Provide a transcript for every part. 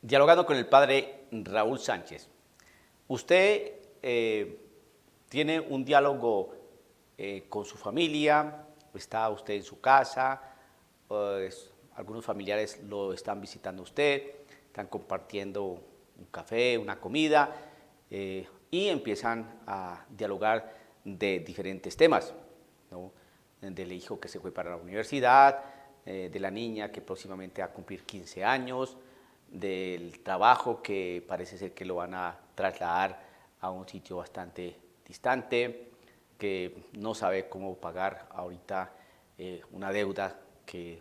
Dialogando con el padre Raúl Sánchez. Usted tiene un diálogo con su familia, está usted en su casa, pues, algunos familiares lo están visitando a usted, están compartiendo un café, una comida y empiezan a dialogar de diferentes temas, ¿no? Del hijo que se fue para la universidad, de la niña que próximamente va a cumplir 15 años, del trabajo que parece ser que lo van a trasladar a un sitio bastante distante, que no sabe cómo pagar ahorita una deuda que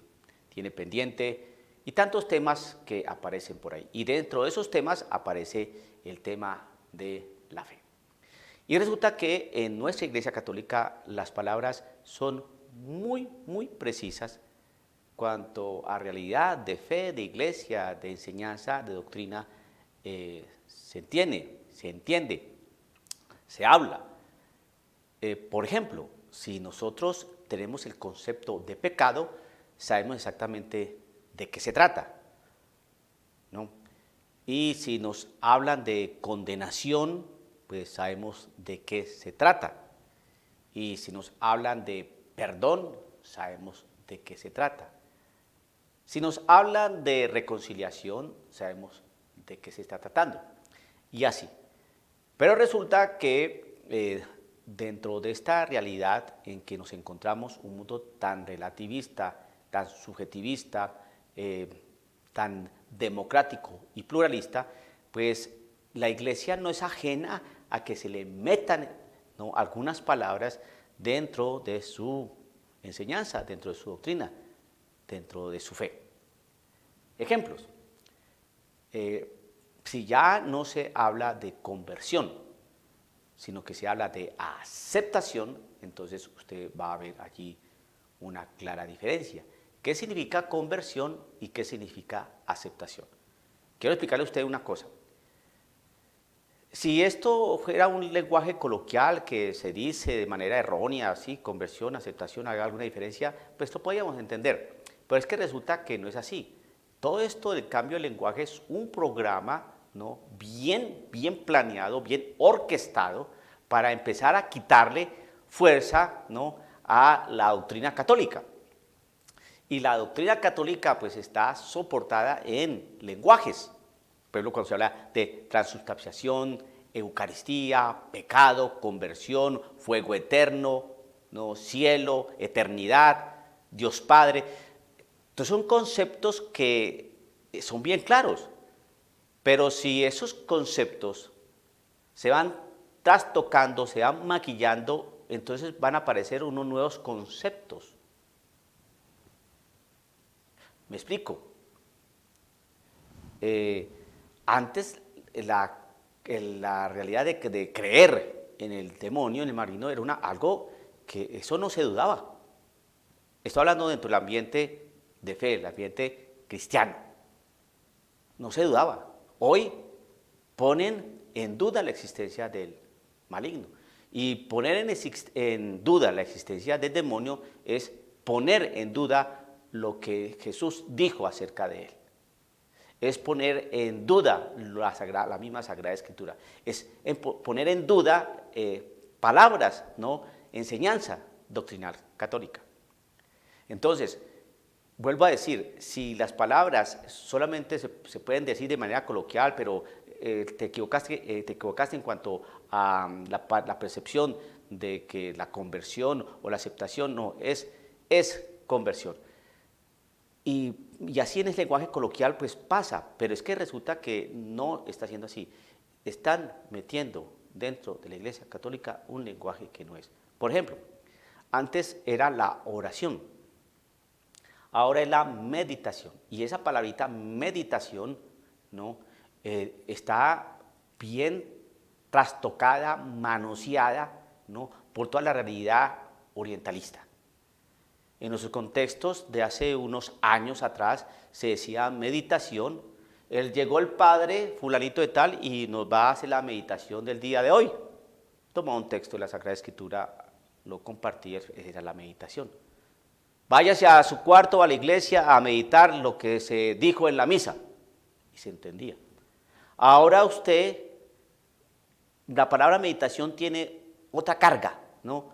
tiene pendiente y tantos temas que aparecen por ahí. Y dentro de esos temas aparece el tema de la fe. Y resulta que en nuestra Iglesia Católica las palabras son muy precisas cuanto a realidad de fe, de iglesia, de enseñanza, de doctrina, se entiende, se habla. Por ejemplo, si nosotros tenemos el concepto de pecado, sabemos exactamente de qué se trata, ¿no? Y si nos hablan de condenación, pues sabemos de qué se trata. Y si nos hablan de perdón, sabemos de qué se trata. Si nos hablan de reconciliación, sabemos de qué se está tratando. Y así. Pero resulta que dentro de esta realidad en que nos encontramos, un mundo tan relativista, tan subjetivista, tan democrático y pluralista, pues la Iglesia no es ajena a que se le metan, ¿no?, algunas palabras dentro de su enseñanza, dentro de su doctrina, dentro de su fe. Ejemplos. Si ya no se habla de conversión, sino que se habla de aceptación, entonces usted va a ver allí una clara diferencia. ¿Qué significa conversión y qué significa aceptación? Quiero explicarle a usted una cosa. Si esto fuera un lenguaje coloquial que se dice de manera errónea, así, conversión, aceptación, haga alguna diferencia, pues esto podríamos entender. Pero es que resulta que no es así. Todo esto del cambio de lenguaje es un programa, ¿no?, bien planeado, bien orquestado para empezar a quitarle fuerza, ¿no?, a la doctrina católica. Y la doctrina católica pues está soportada en lenguajes. Por ejemplo, cuando se habla de transubstanciación, Eucaristía, pecado, conversión, fuego eterno, ¿no?, cielo, eternidad, Dios Padre. Entonces son conceptos que son bien claros, pero si esos conceptos se van trastocando, se van maquillando, entonces van a aparecer unos nuevos conceptos. ¿Me explico? Antes la realidad de creer en el demonio, en el maligno, era algo que eso no se dudaba. Estoy hablando dentro del ambiente de fe, el ambiente cristiano. No se dudaba. Hoy ponen en duda la existencia del maligno. Y poner en duda la existencia del demonio es poner en duda lo que Jesús dijo acerca de él. Es poner en duda la misma Sagrada Escritura. Es poner en duda palabras, ¿no?, enseñanza doctrinal católica. Entonces, vuelvo a decir, si las palabras solamente se pueden decir de manera coloquial, pero te equivocaste en cuanto a la percepción de que la conversión o la aceptación no, es conversión. Y así en el lenguaje coloquial pues pasa, pero es que resulta que no está siendo así. Están metiendo dentro de la Iglesia Católica un lenguaje que no es. Por ejemplo, antes era la oración, ahora es la meditación. Y esa palabrita meditación, ¿no?, está bien trastocada, manoseada, ¿no?, por toda la realidad orientalista. En nuestros contextos de hace unos años atrás se decía meditación. Llegó el padre fulanito de tal y nos va a hacer la meditación del día de hoy. Toma un texto de la Sagrada Escritura, lo compartí, era la meditación. Váyase a su cuarto, a la iglesia, a meditar lo que se dijo en la misa. y se entendía. Ahora usted, la palabra meditación tiene otra carga, ¿no?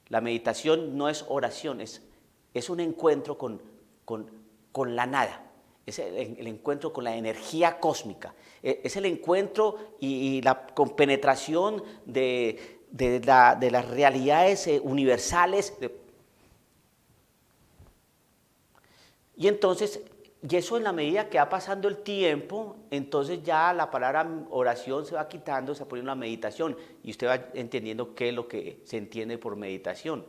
La meditación no es oración, es un encuentro con la nada, es el encuentro con la energía cósmica, es el encuentro y la compenetración de las realidades universales. Y entonces, y eso en la medida que va pasando el tiempo, entonces ya la palabra oración se va quitando, se va poniendo la meditación, y usted va entendiendo qué es lo que se entiende por meditación.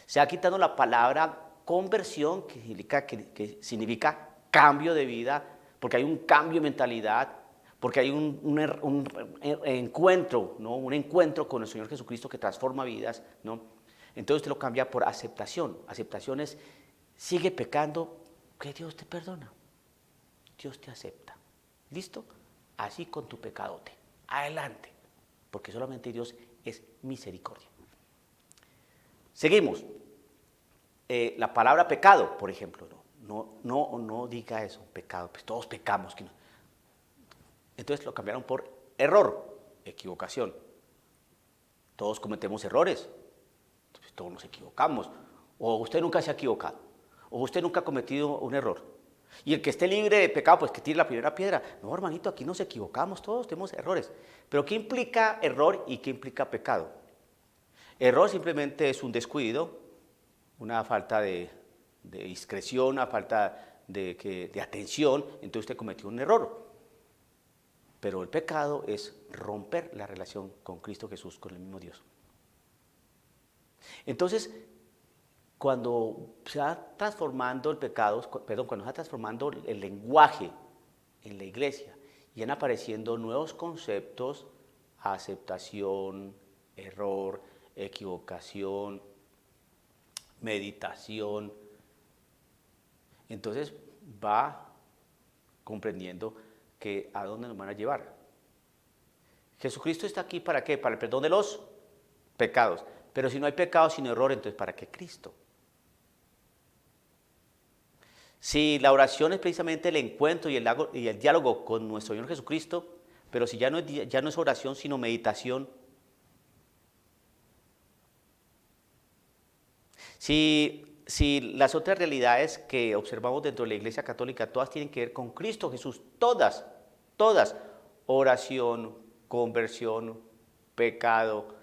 Se va quitando la palabra conversión, que significa cambio de vida, porque hay un cambio de mentalidad, porque hay un encuentro, ¿no? Un encuentro con el Señor Jesucristo que transforma vidas, ¿no? Entonces usted lo cambia por aceptación. Aceptación es, sigue pecando, que Dios te perdona, Dios te acepta. ¿Listo? Así con tu pecadote. Adelante, porque solamente Dios es misericordia. Seguimos. La palabra pecado, por ejemplo, no diga eso, pecado, pues todos pecamos. Entonces lo cambiaron por error, equivocación. Todos cometemos errores, entonces todos nos equivocamos. O usted nunca se ha equivocado, o usted nunca ha cometido un error. Y el que esté libre de pecado, pues que tire la primera piedra. No, hermanito, aquí nos equivocamos, todos tenemos errores. Pero ¿qué implica error y qué implica pecado? Error simplemente es un descuido, una falta de discreción, una falta de atención, entonces usted cometió un error. Pero el pecado es romper la relación con Cristo Jesús, con el mismo Dios. Entonces, cuando se va transformando el pecado, cuando se va transformando el lenguaje en la iglesia y van apareciendo nuevos conceptos, aceptación, error, equivocación, meditación, entonces va comprendiendo que a dónde nos van a llevar. Jesucristo está aquí ¿para qué? Para el perdón de los pecados. Pero si no hay pecado sin error, entonces ¿para qué Cristo? Si la oración es precisamente el encuentro y el diálogo con nuestro Señor Jesucristo, pero si ya no es oración sino meditación, si las otras realidades que observamos dentro de la Iglesia Católica, todas tienen que ver con Cristo Jesús, todas, oración, conversión, pecado,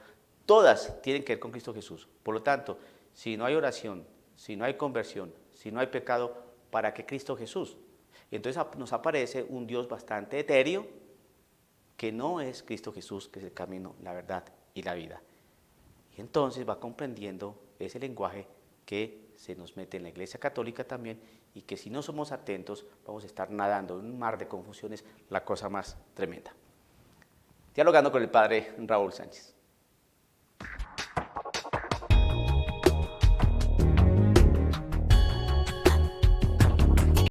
todas tienen que ver con Cristo Jesús. Por lo tanto, si no hay oración, si no hay conversión, si no hay pecado, ¿para qué Cristo Jesús? Entonces nos aparece un Dios bastante etéreo, que no es Cristo Jesús, que es el camino, la verdad y la vida. Y entonces va comprendiendo ese lenguaje que se nos mete en la Iglesia Católica también, y que si no somos atentos vamos a estar nadando en un mar de confusiones, la cosa más tremenda. Dialogando con el padre Raúl Sánchez.